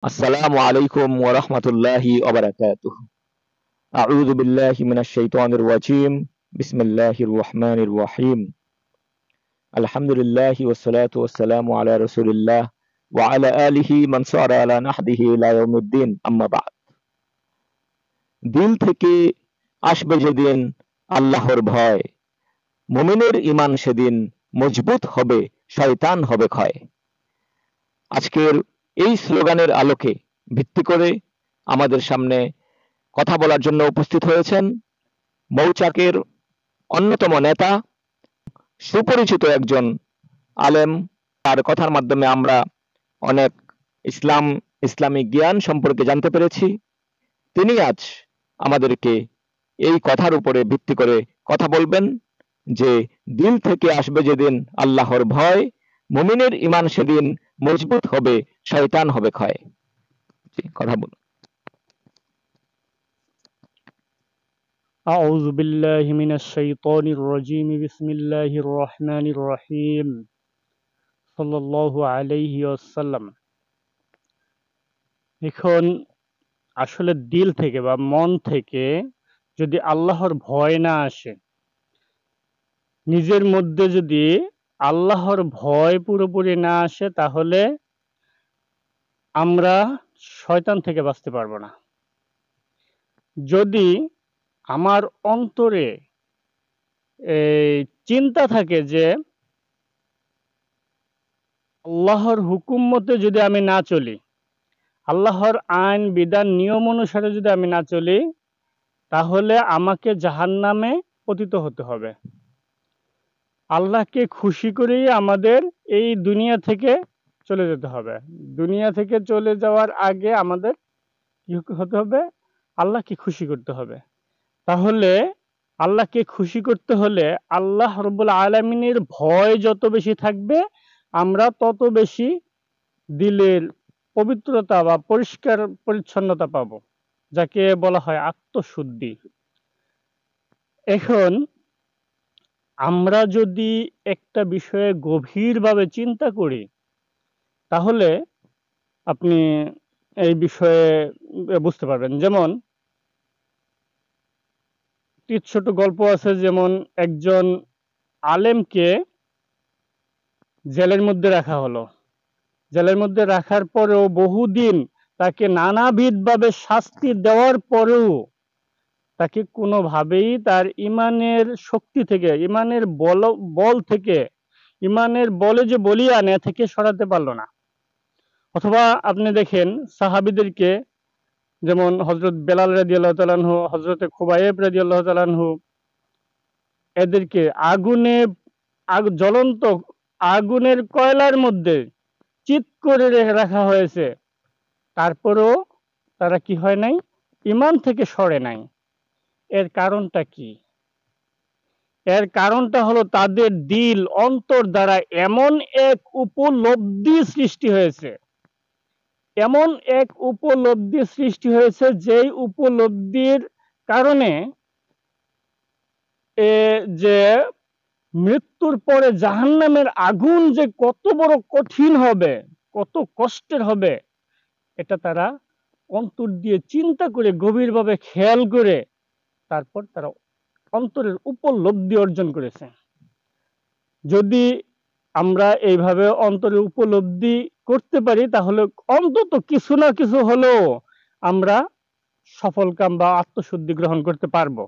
আসসালামু আলাইকুম ওয়া রাহমাতুল্লাহি ওয়া বারাকাতুহু। আউযু বিল্লাহি মিনাশ শাইতানির রাজীম। বিসমিল্লাহির রহমানির রহিম। আলহামদুলিল্লাহি ওয়াসসালাতু ওয়াসসালামু আলা রাসূলিল্লাহ ওয়া আলা আলিহি মান সারা আলা নাহজিহি ইলা ইয়াউমিদ্দিন। আম্মা বা'দ। দিল থেকে আসবে যেদিন আল্লাহর ভয়, মুমিনের ঈমান সেদিন মজবুত হবে, শয়তান হবে ক্ষয়। আজকের এই স্লোগানের আলোকে ভিত্তি করে আমাদের সামনে কথা বলার জন্য উপস্থিত হয়েছেন মৌচাকের অন্যতম নেতা, সুপরিচিত একজন আলেম। তার কথার মাধ্যমে আমরা অনেক ইসলামিক জ্ঞান সম্পর্কে জানতে পেরেছি। তিনি আজ আমাদেরকে এই কথার উপরে ভিত্তি করে কথা বলবেন যে দিল থেকে আসবে যেদিন আল্লাহর ভয়, মুমিনের ঈমান সেদিন মজবুত হবে, শয়তান হবে ক্ষয়। কথা বলুন। أعوذ بالله من الشيطان الرجيم بسم الله الرحمن الرحيم صلى الله عليه وسلم। এখন আসলে দিল থেকে বা মন থেকে যদি আল্লাহর ভয় না আসে, নিজের মধ্যে যদি আল্লাহর ভয় পুরোপুরি না আসে, তাহলে আমরা শয়তান থেকে বাঁচতে পারবো না। যদি আমার অন্তরে এই চিন্তা থাকে যে আল্লাহর হুকুম মতে যদি আমি না চলি, আল্লাহর আইন বিধান নিয়ম অনুসারে যদি আমি না চলি, তাহলে আমাকে জাহান্নামে পতিত হতে হবে। আল্লাহকে খুশি করেই আমাদের এই দুনিয়া থেকে চলে যেতে হবে। দুনিয়া থেকে চলে যাওয়ার আগে আমাদের কি হতে হবে? আল্লাহকে খুশি করতে হবে। তাহলে আল্লাহকে খুশি করতে হলে আল্লাহ রব্বুল আলামিনের ভয় যত বেশি থাকবে, আমরা তত বেশি দিলের পবিত্রতা বা পরিষ্কার পরিচ্ছন্নতা পাবো, যাকে বলা হয় আত্মশুদ্ধি। এখন আমরা যদি একটা বিষয়ে গভীরভাবে চিন্তা করি, তাহলে আপনি এই বিষয়ে বুঝতে পারবেন। যেমন একটি ছোট গল্প আছে, যেমন একজন আলেমকে জেলের মধ্যে রাখা হলো। জেলের মধ্যে রাখার পরেও বহুদিন তাকে নানাবিধভাবে শাস্তি দেওয়ার পরেও তাকে কোনোভাবেই তার ইমানের শক্তি থেকে, ইমানের বল থেকে, ইমানের বলে যে বলিয়ান এ থেকে সরাতে পারলো না। অথবা আপনি দেখেন সাহাবীদেরকে, যেমন হযরত বেলাল রাদিয়াল্লাহু তাআলা আনহু, হযরতে খুবাইব রাদিয়াল্লাহু তাআলা আনহু, এদেরকে জ্বলন্ত আগুনের কয়লার মধ্যে চিৎ করে রাখা হয়েছে, তারপরেও তারা কি হয় নাই? ঈমান থেকে সরে নাই। এর কারণটা কি? এর কারণটা হলো তাদের দিল, অন্তর দ্বারা এমন এক উপলব্ধি সৃষ্টি হয়েছে, এমন এক উপলব্ধি সৃষ্টি হয়েছে, যেই উপলব্ধির কারণে যে মৃত্যুর পরে জাহান্নামের আগুন যে কত বড় কঠিন হবে, কত কষ্টের হবে, এটা তারা অন্তর দিয়ে চিন্তা করে, গভীরভাবে খেয়াল করে, তারপর তারা অন্তরের উপলব্ধি অর্জন করেছে। যদি আমরা এইভাবে অন্তরের উপলব্ধি করতে পারি, তাহলে অন্তত কিছু না কিছু হলেও আমরা সফলকাম বা আত্মশুদ্ধি গ্রহণ করতে পারবো।